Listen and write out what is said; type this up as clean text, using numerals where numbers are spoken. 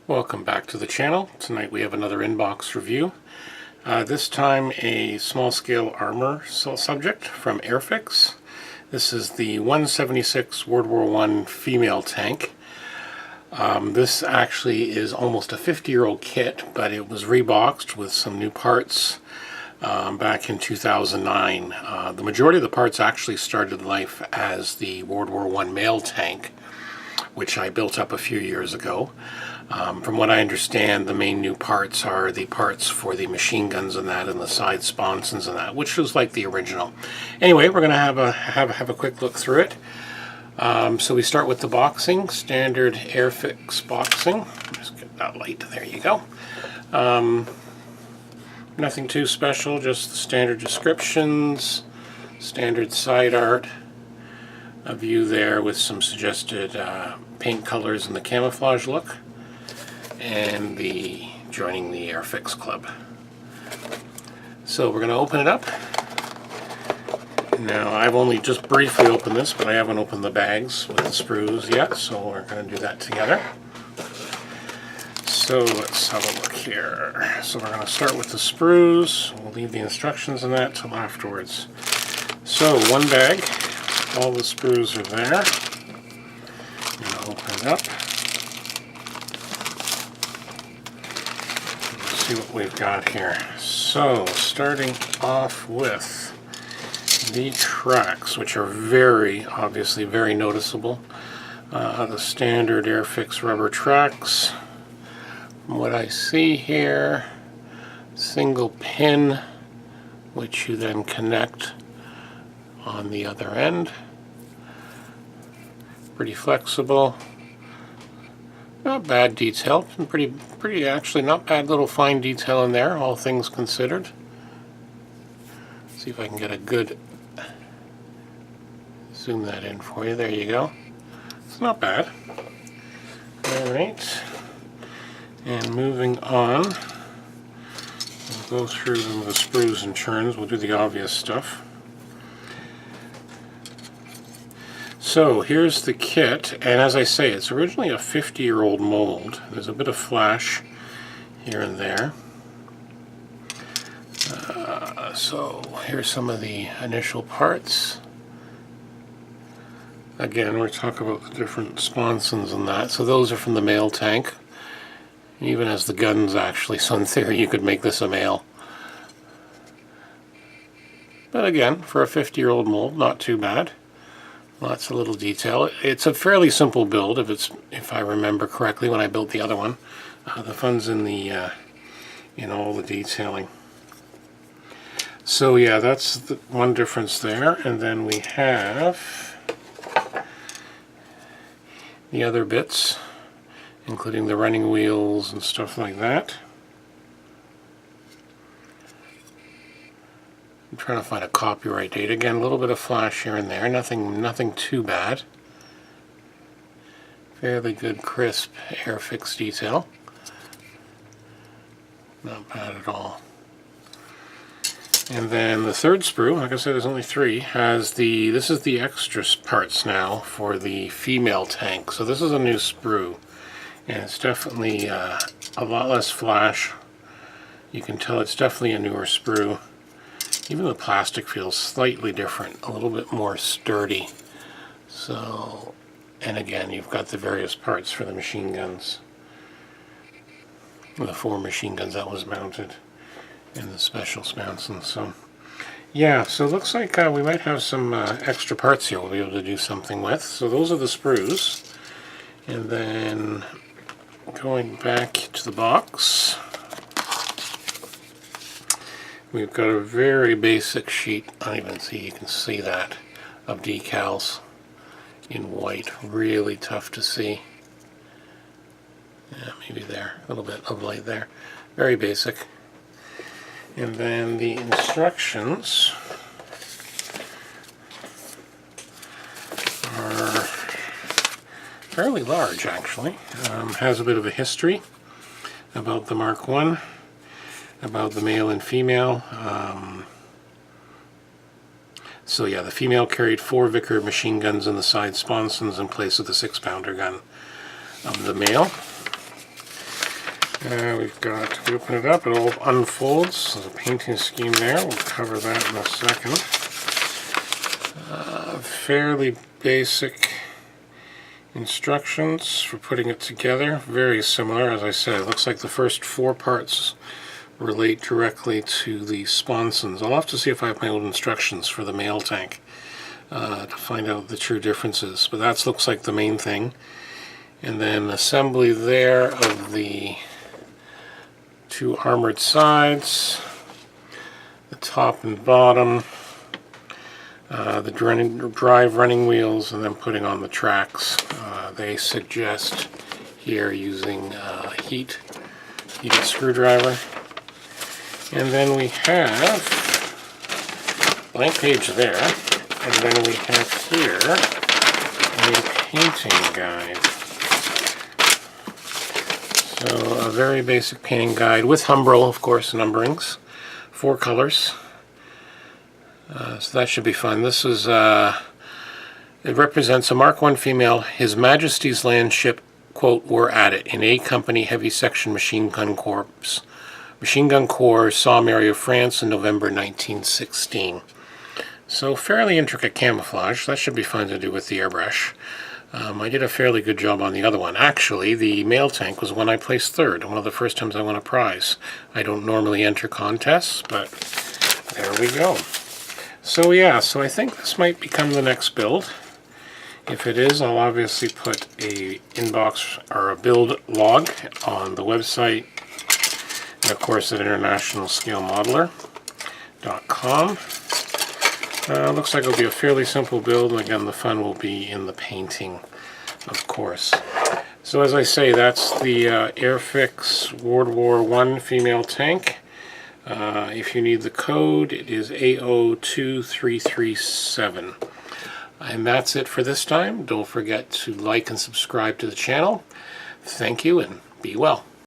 Welcome back to the channel. Tonight we have another inbox review. This time a small-scale armor subject from Airfix. This is the 176 World War I Female Tank. This actually is almost a 50-year-old kit, but it was reboxed with some new parts back in 2009. The majority of the parts actually started life as the World War I Male Tank, which I built up a few years ago. From what I understand, the main new parts are the parts for the machine guns and that, and the side sponsons and that, which was like the original. Anyway, we're going to have a quick look through it. So we start with the boxing, standard Airfix boxing. Just get that light. There you go. Nothing too special, just the standard descriptions, standard side art, a view there with some suggested paint colors and the camouflage look, and the joining the Airfix Club. So we're going to open it up. Now I've only just briefly opened this, but I haven't opened the bags with the sprues yet, so we're going to do that together. So let's have a look here. So we're going to start with the sprues. We'll leave the instructions on that till afterwards. So one bag, all the sprues are there. I'm going to open it up. See what we've got here. So starting off with the tracks, which are obviously very noticeable. The standard Airfix rubber tracks. From what I see here, single pin, which you then connect on the other end. Pretty flexible. Not bad detail, pretty actually not bad little fine detail in there, all things considered. See if I can get a good zoom that in for you. There you go. It's not bad. Alright, and moving on, we'll go through the sprues and churns. We'll do the obvious stuff. So here's the kit, and as I say, it's originally a 50-year-old mold. There's a bit of flash here and there. So here's some of the initial parts. Again, we're talking about the different sponsons and that. So those are from the male tank, even as the guns actually. So in theory, you could make this a male. But again, for a 50-year-old mold, not too bad. Lots of little detail. It's a fairly simple build, if I remember correctly when I built the other one. The fun's in the in all the detailing. So yeah, that's the one difference there. And then we have the other bits, including the running wheels and stuff like that. I'm trying to find a copyright date. Again, a little bit of flash here and there. Nothing too bad. Fairly good, crisp Airfix detail. Not bad at all. And then the third sprue, like I said, there's only three, this is the extra parts now for the female tank. So this is a new sprue, and it's definitely a lot less flash. You can tell it's definitely a newer sprue. Even the plastic feels slightly different, a little bit more sturdy. So, and again, you've got the various parts for the machine guns. The 4 machine guns that was mounted, and the special sponsons. So, yeah, so it looks like we might have some extra parts here we'll be able to do something with. So those are the sprues. And then going back to the box, we've got a very basic sheet, I don't even see, you can see that, of decals in white. Really tough to see. Yeah, maybe there, a little bit of light there. Very basic. And then the instructions are fairly large, actually. Has a bit of a history about the Mark I. about the male and female. So yeah, the female carried 4 Vickers machine guns in the side sponsons in place of the 6-pounder gun of the male. We've got, we open it up, it all unfolds. There's a painting scheme there. We'll cover that in a second. Fairly basic instructions for putting it together. Very similar, as I said. It looks like the first 4 parts relate directly to the sponsons. I'll have to see if I have my old instructions for the male tank to find out the true differences. But that looks like the main thing. And then assembly there of the 2 armored sides, the top and bottom, the drive running wheels, and then putting on the tracks. They suggest here using heated screwdriver. And then we have blank page there, and then we have here a painting guide. So a very basic painting guide with Umbro, of course, numberings, 4 colors. So that should be fun. This is it represents a Mark I female, His Majesty's land ship, quote, "We're at it," in A Company Heavy Section Machine Gun Corps, Somme area of France in November 1916. So fairly intricate camouflage. That should be fun to do with the airbrush. I did a fairly good job on the other one. Actually, the male tank was one I placed 3rd, one of the first times I won a prize. I don't normally enter contests, but there we go. So yeah, so I think this might become the next build. If it is, I'll obviously put a inbox or a build log on the website, and of course at internationalscalemodeler.com. Looks like it'll be a fairly simple build, and again the fun will be in the painting, of course. So as I say, that's the Airfix WW1 Female Tank. If you need the code, it is AO2337. And that's it for this time. Don't forget to like and subscribe to the channel. Thank you, and be well.